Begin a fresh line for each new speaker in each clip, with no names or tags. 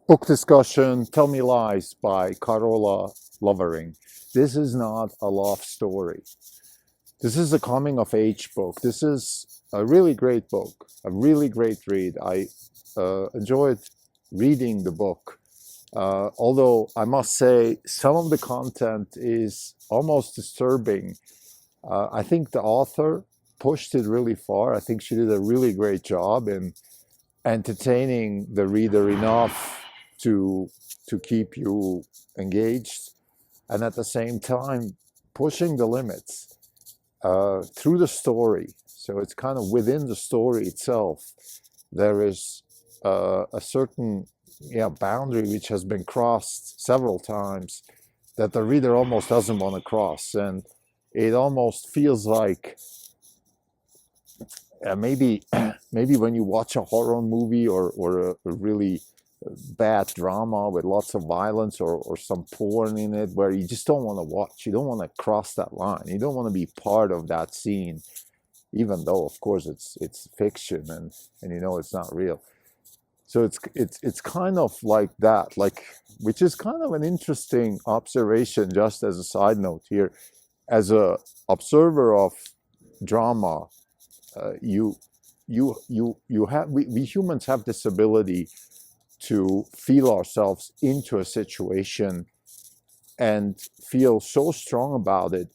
Book discussion, Tell Me Lies by Carola Lovering. This is not a love story. This is a coming of age book. This is a really great book, a really great read. I enjoyed reading the book, although I must say some of the content is almost disturbing. I think the author pushed it really far. I think she did a really great job in entertaining the reader enough to to keep you engaged, and at the same time pushing the limits through the story. So it's kind of within the story itself. There is a certain boundary which has been crossed several times that the reader almost doesn't want to cross, and it almost feels like maybe maybe when you watch a horror movie or a really bad drama with lots of violence or some porn in it where you just don't want to watch, you don't want to cross that line, you don't want to be part of that scene, even though of course it's fiction and you know it's not real. So it's kind of like that, like, which is kind of an interesting observation, just as a side note here. As a observer of drama, you have we humans have this ability to feel ourselves into a situation and feel so strong about it,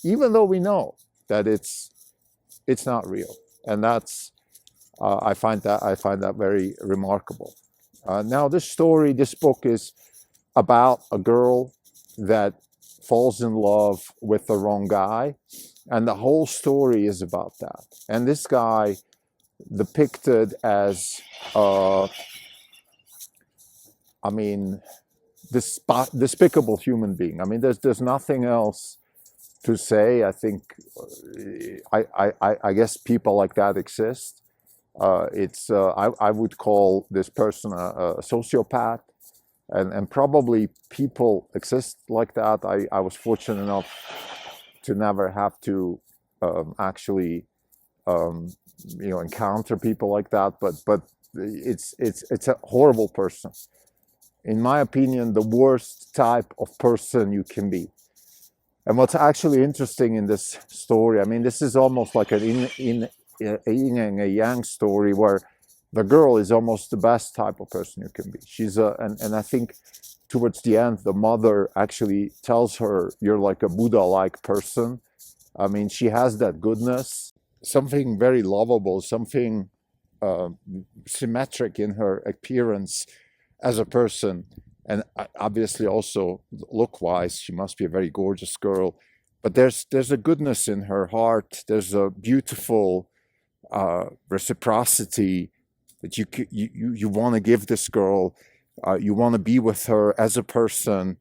even though we know that it's not real. And that's I find that very remarkable. Now, this book is about a girl that falls in love with the wrong guy, and the whole story is about that. And this guy, depicted as, I mean, despicable human being. I mean, there's nothing else to say. I think I guess people like that exist. I would call this person a sociopath, and probably people exist like that. I was fortunate enough to never have to actually encounter people like that, but it's a horrible person. In my opinion, the worst type of person you can be. And what's actually interesting in this story, I mean, this is almost like an yin and a yang story where the girl is almost the best type of person you can be. And I think towards the end, the mother actually tells her, "You're like a Buddha-like person." I mean, she has that goodness, something very lovable, something uh, symmetric in her appearance as a person, and obviously also look-wise, she must be a very gorgeous girl. But there's a goodness in her heart. There's a beautiful reciprocity that you want to give this girl. You want to be with her as a person,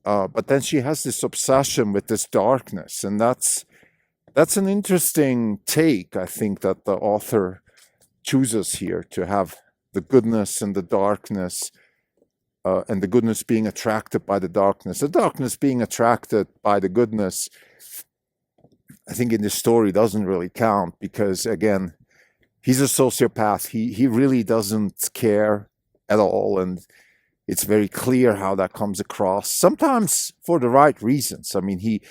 but then she has this obsession with this darkness, and that's an interesting take, I think, that the author chooses here, to have the goodness and the darkness, and the goodness being attracted by the darkness being attracted by the goodness. I think in this story doesn't really count because, again, he's a sociopath. He really doesn't care at all, and it's very clear how that comes across. Sometimes for the right reasons. I mean, he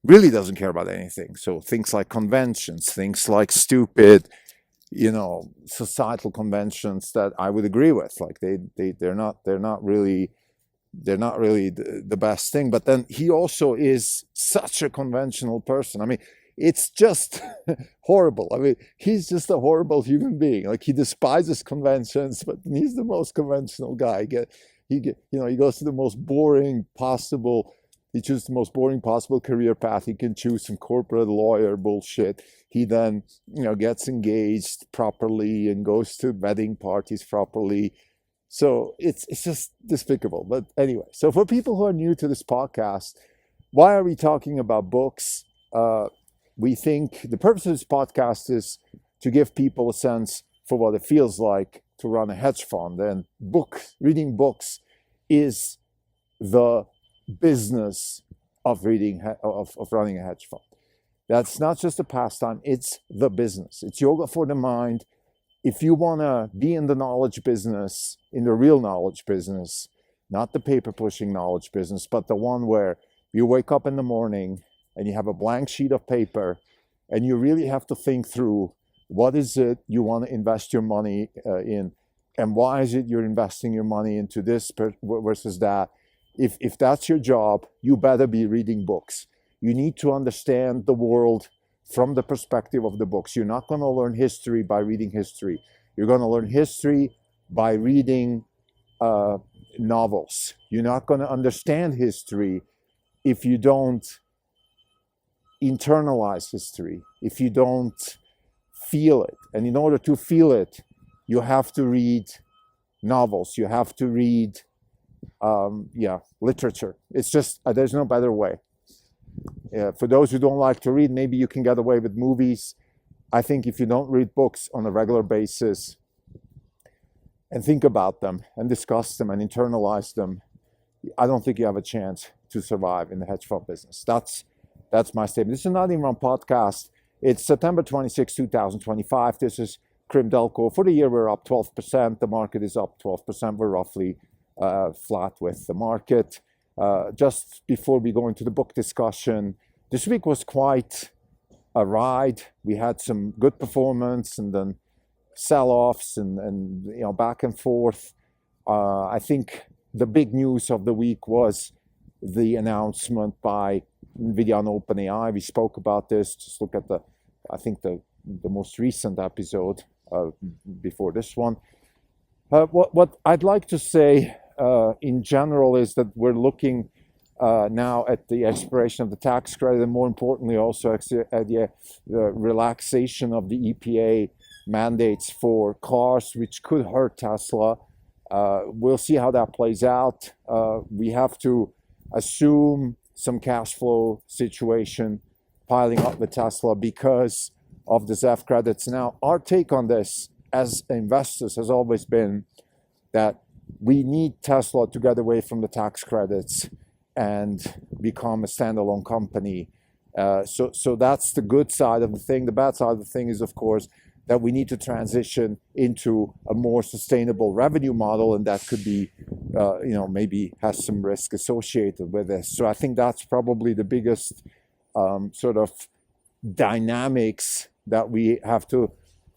really doesn't care about anything. So things like conventions, things like stupid, societal conventions that I would agree with. Like they're not really the best thing. But then he also is such a conventional person. I mean, it's just horrible. I mean, he's just a horrible human being. Like, he despises conventions, but he's the most conventional guy. He goes to the most boring possible. He chooses the most boring possible career path. He can choose some corporate lawyer bullshit. He then, gets engaged properly and goes to wedding parties properly. So it's just despicable. But anyway, so for people who are new to this podcast, why are we talking about books? We think the purpose of this podcast is to give people a sense for what it feels like to run a hedge fund. And reading books is the business of running a hedge fund. That's not just a pastime, it's the business. It's yoga for the mind. if you want to be in the knowledge business, in the real knowledge business, not the paper pushing knowledge business, but the one where you wake up in the morning and you have a blank sheet of paper and you really have to think through what is it you want to invest your money in, and why is it you're investing your money into this versus that. If that's your job, you better be reading books. You need to understand the world from the perspective of the books. You're not going to learn history by reading history. You're going to learn history by reading novels. You're not going to understand history if you don't internalize history, if you don't feel it. And in order to feel it, you have to read novels. You have to read literature. It's just, there's no better way. For those who don't like to read, maybe you can get away with movies. I think if you don't read books on a regular basis and think about them and discuss them and internalize them, I don't think you have a chance to survive in the hedge fund business. That's my statement. This is not even on podcast. It's September 26, 2025. This is Krim Delco. For the year, we're up 12%. The market is up 12%. We're roughly flat with the market. Just before we go into the book discussion, this week was quite a ride. We had some good performance and then sell-offs and back and forth. I think the big news of the week was the announcement by NVIDIA and OpenAI. We spoke about this. Just look at the most recent episode before this one. What I'd like to say in general is that we're looking now at the expiration of the tax credit, and more importantly also at the relaxation of the EPA mandates for cars, which could hurt Tesla. We'll see how that plays out. We have to assume some cash flow situation piling up with Tesla because of the ZEV credits. Now, our take on this as investors has always been that we need Tesla to get away from the tax credits and become a standalone company. So that's the good side of the thing. The bad side of the thing is, of course, that we need to transition into a more sustainable revenue model, and that could be, maybe has some risk associated with this. So I think that's probably the biggest sort of dynamics that we have to,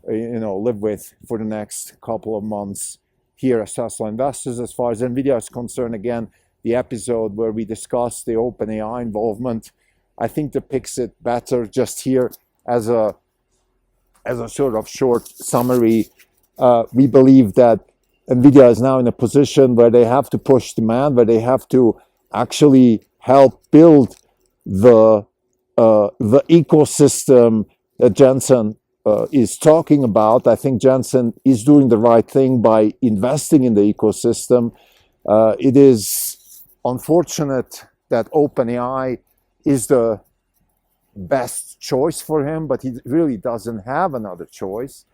live with for the next couple of months here as Tesla investors. As far as NVIDIA is concerned, again, the episode where we discussed the OpenAI involvement, I think depicts it better just here as a sort of short summary. We believe that NVIDIA is now in a position where they have to push demand, where they have to actually help build the ecosystem that Jensen is talking about. I think Jensen is doing the right thing by investing in the ecosystem. It is unfortunate that OpenAI is the best choice for him, but he really doesn't have another choice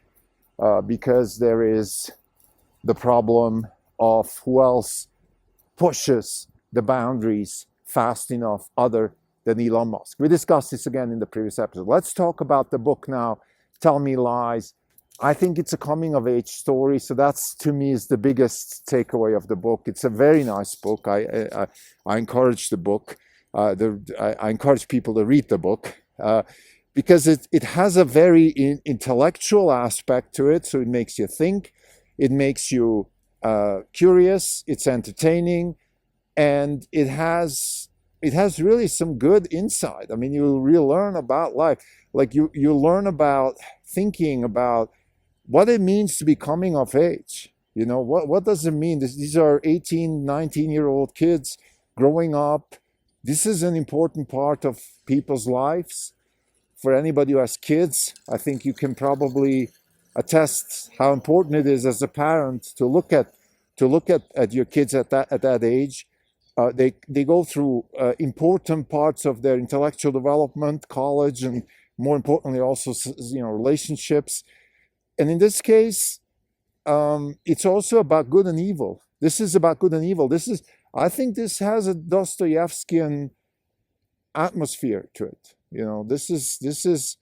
because there is the problem of who else pushes the boundaries fast enough other than Elon Musk. We discussed this again in the previous episode. Let's talk about the book now, Tell Me Lies. I think it's a coming-of-age story, so that's, to me, is the biggest takeaway of the book. It's a very nice book. I encourage the book. I encourage people to read the book because it has a very intellectual aspect to it, so it makes you think, it makes you curious, it's entertaining, and it has really some good insight. I mean, you really learn about life. Like you learn about thinking about what it means to be coming of age. What does it mean? These are 18, 19-year-old kids growing up. This is an important part of people's lives. For anybody who has kids, I think you can probably attest how important it is as a parent to look at your kids at that age. They go through important parts of their intellectual development, college, and more importantly also relationships. And in this case, it's also about good and evil. This is about good and evil. I think this has a Dostoevskian atmosphere to it. This is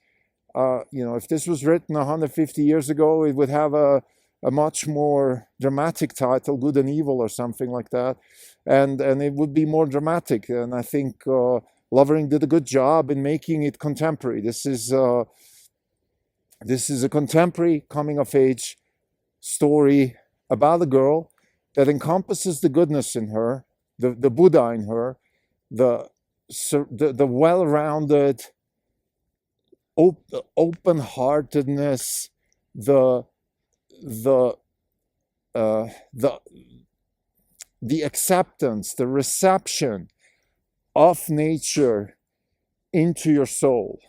If this was written 150 years ago, it would have a much more dramatic title, Good and Evil or something like that. And it would be more dramatic. And I think Lovering did a good job in making it contemporary. This is a contemporary coming of age story about a girl that encompasses the goodness in her, the Buddha in her, the well-rounded open-heartedness, the acceptance, the reception of nature into your soul.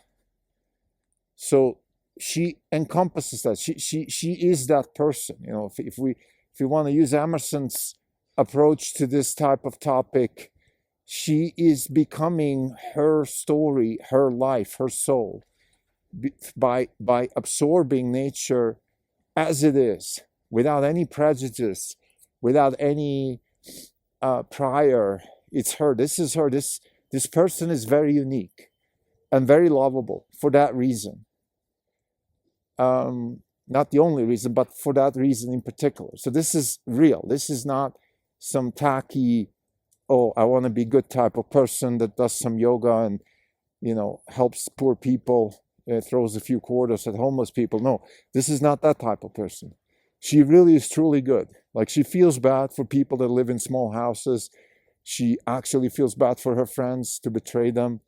So she encompasses that. She is that person. If we want to use Emerson's approach to this type of topic, she is becoming her story, her life, her soul, by absorbing nature as it is, without any prejudice, without any prior. It's her. This is her. This person is very unique and very lovable for that reason. Not the only reason, but for that reason in particular. So this is real. This is not some tacky, oh, I want to be good type of person that does some yoga and, helps poor people, throws a few quarters at homeless people. No, this is not that type of person. She really is truly good. Like, she feels bad for people that live in small houses. She actually feels bad for her friends to betray them,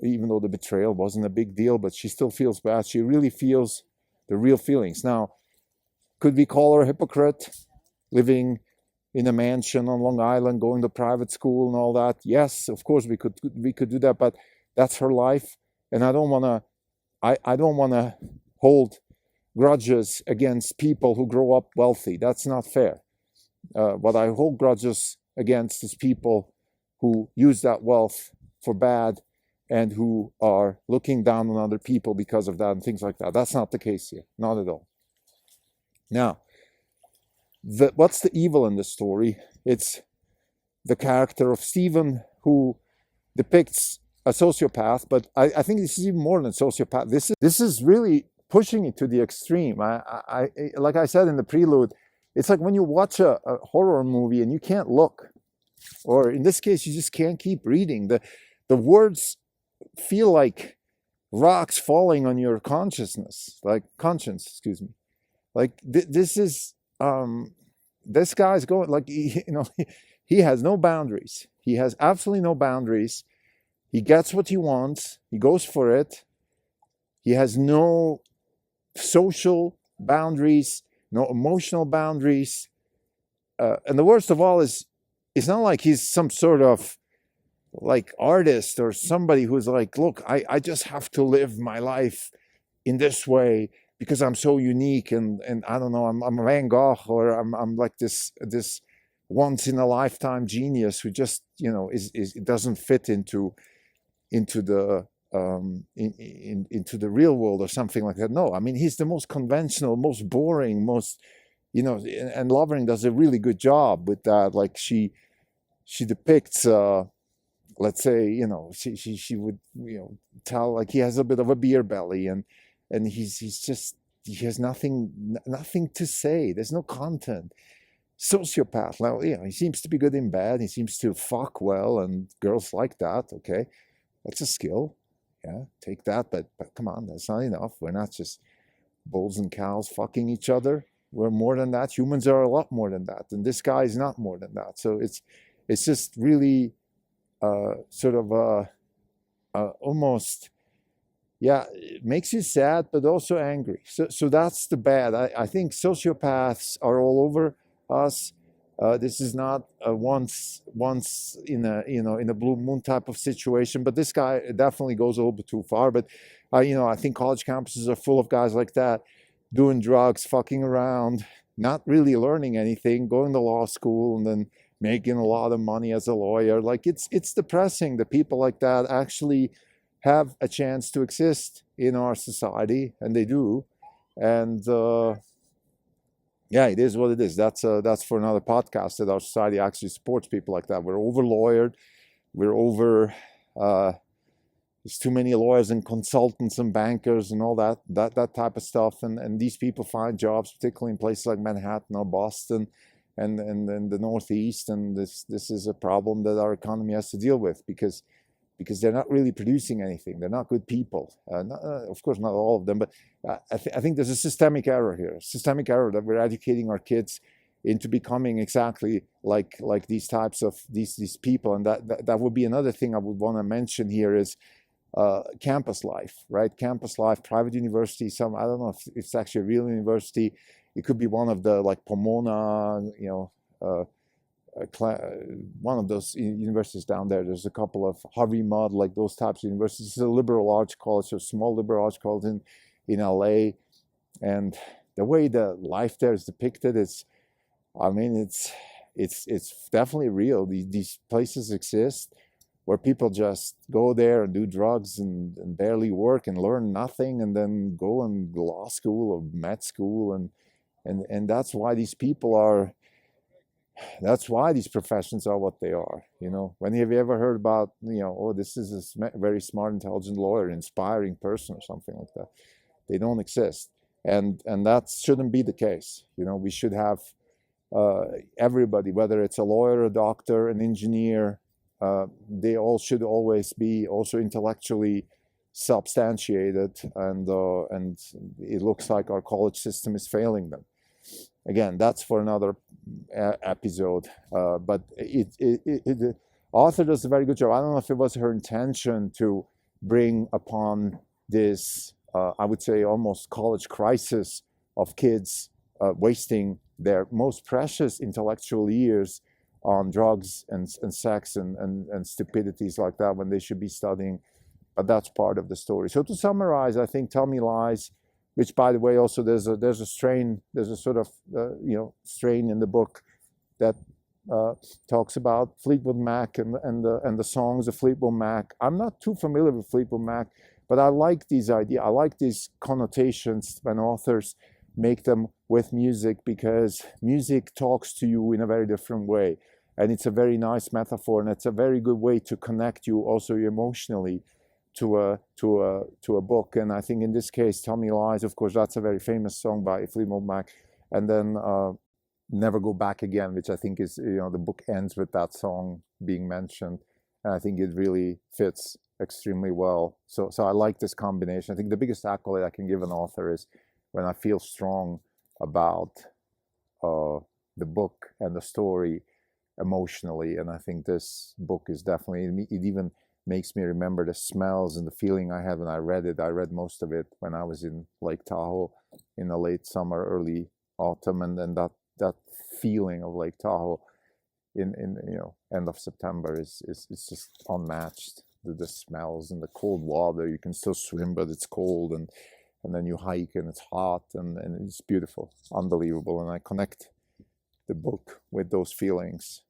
even though the betrayal wasn't a big deal, but she still feels bad. She really feels the real feelings. Now, could we call her a hypocrite, living in a mansion on Long Island, going to private school and all that? Yes, of course we could do that, but that's her life, and I don't want to hold grudges against people who grow up wealthy. That's not fair. What I hold grudges against is people who use that wealth for bad and who are looking down on other people because of that and things like that. That's not the case here, not at all. Now, what's the evil in this story? It's the character of Stephen, who depicts a sociopath, but I think this is even more than a sociopath. This is really pushing it to the extreme. I like I said in the prelude, it's like when you watch a horror movie and you can't look, or in this case, you just can't keep reading. The words feel like rocks falling on your conscience, Like this is this guy's going like he has no boundaries. He has absolutely no boundaries. He gets what he wants. He goes for it. He has no social boundaries, no emotional boundaries. And the worst of all is, it's not like he's some sort of like artist or somebody who's like, look, I just have to live my life in this way because I'm so unique and I don't know, I'm a Van Gogh, or I'm like this once in a lifetime genius who just it doesn't fit into the into the real world or something like that. No, I mean, he's the most conventional, most boring, most and Lovering does a really good job with that. Like she depicts let's say she would tell like he has a bit of a beer belly and he has nothing to say. There's no content. Sociopath. Now, he seems to be good in bed. He seems to fuck well, and girls like that. Okay, that's a skill. Yeah, take that. But come on, that's not enough. We're not just bulls and cows fucking each other. We're more than that. Humans are a lot more than that, and this guy is not more than that. So it's just really sort of almost. Yeah, it makes you sad, but also angry. So that's the bad. I think sociopaths are all over us. This is not a once in a blue moon type of situation, but this guy definitely goes a little bit too far. But I think college campuses are full of guys like that, doing drugs, fucking around, not really learning anything, going to law school and then making a lot of money as a lawyer. Like it's depressing that people like that actually have a chance to exist in our society, and they do. And yeah, it is what it is. That's for another podcast, that our society actually supports people like that. We're over lawyered, we're over there's too many lawyers and consultants and bankers and all that type of stuff, and these people find jobs, particularly in places like Manhattan or Boston, and the Northeast, and this is a problem that our economy has to deal with because they're not really producing anything. They're not good people. Of course, not all of them, but I think there's a systemic error here. Systemic error that we're educating our kids into becoming exactly like these types of these people, and that would be another thing I would want to mention here is campus life, right? Campus life, private university. I don't know if it's actually a real university. It could be one of the like Pomona, one of those universities down there. There's a couple of Harvey Mudd, like those types of universities. It's a liberal arts college, a small liberal arts college in LA, and the way the life there is depicted is, I mean, it's definitely real. These places exist where people just go there and do drugs and barely work and learn nothing, and then go and law school or med school, and that's why these people are. That's why these professions are what they are. When have you ever heard about, oh, this is a very smart, intelligent lawyer, inspiring person, or something like that? They don't exist, and that shouldn't be the case. We should have everybody, whether it's a lawyer, a doctor, an engineer, they all should always be also intellectually substantiated, and it looks like our college system is failing them. Again, that's for another episode, but the author does a very good job. I don't know if it was her intention to bring upon this, I would say, almost college crisis of kids wasting their most precious intellectual years on drugs and sex and stupidities like that when they should be studying. But that's part of the story. So to summarize, I think Tell Me Lies, which, by the way, also there's a strain, there's a sort of strain in the book that talks about Fleetwood Mac and the songs of Fleetwood Mac. I'm not too familiar with Fleetwood Mac, but I like these ideas. I like these connotations when authors make them with music, because music talks to you in a very different way, and it's a very nice metaphor, and it's a very good way to connect you also emotionally to a book. And I think in this case, Tell Me Lies, of course, that's a very famous song by Fleetwood Mac, and then Never Go Back Again, which I think is, the book ends with that song being mentioned, and I think it really fits extremely well. So I like this combination. I think the biggest accolade I can give an author is when I feel strong about the book and the story emotionally, and I think this book is definitely, it even makes me remember the smells and the feeling I had when I read it. I read most of it when I was in Lake Tahoe in the late summer, early autumn, and then that feeling of Lake Tahoe in end of September is just unmatched. The smells and the cold water. You can still swim, but it's cold, and then you hike and it's hot, and it's beautiful, unbelievable. And I connect the book with those feelings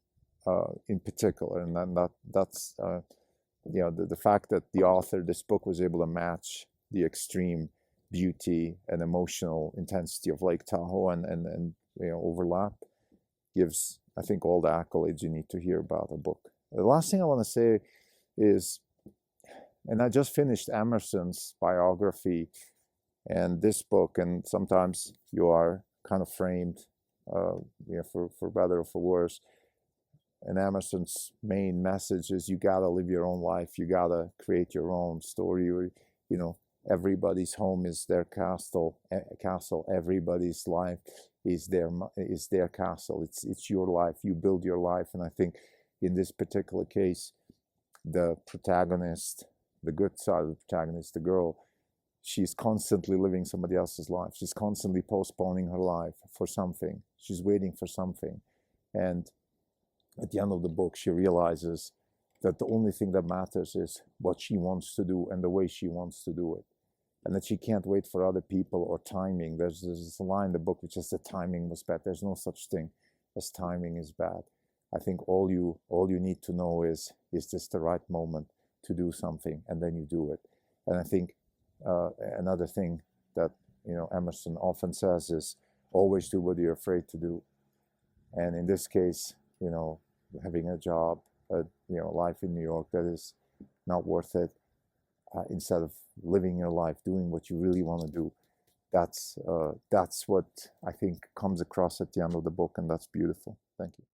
in particular, and then that's the fact that the author, this book, was able to match the extreme beauty and emotional intensity of Lake Tahoe and overlap, gives, I think, all the accolades you need to hear about a book. The last thing I want to say is, and I just finished Emerson's biography and this book, and sometimes you are kind of framed, for better or for worse. And Emerson's main message is, you gotta live your own life. You gotta create your own story. Everybody's home is their castle. Everybody's life is their castle. It's your life. You build your life. And I think in this particular case, the protagonist, the good side of the protagonist, the girl, she's constantly living somebody else's life. She's constantly postponing her life for something. She's waiting for something. And at the end of the book, she realizes that the only thing that matters is what she wants to do and the way she wants to do it. And that she can't wait for other people or timing. There's a line in the book which is, the timing was bad. There's no such thing as timing is bad. I think all you need to know is this the right moment to do something, and then you do it. And I think another thing that Emerson often says is, always do what you're afraid to do. And in this case, having a job, life in New York that is not worth it, instead of living your life, doing what you really want to do. That's what I think comes across at the end of the book, and that's beautiful. Thank you.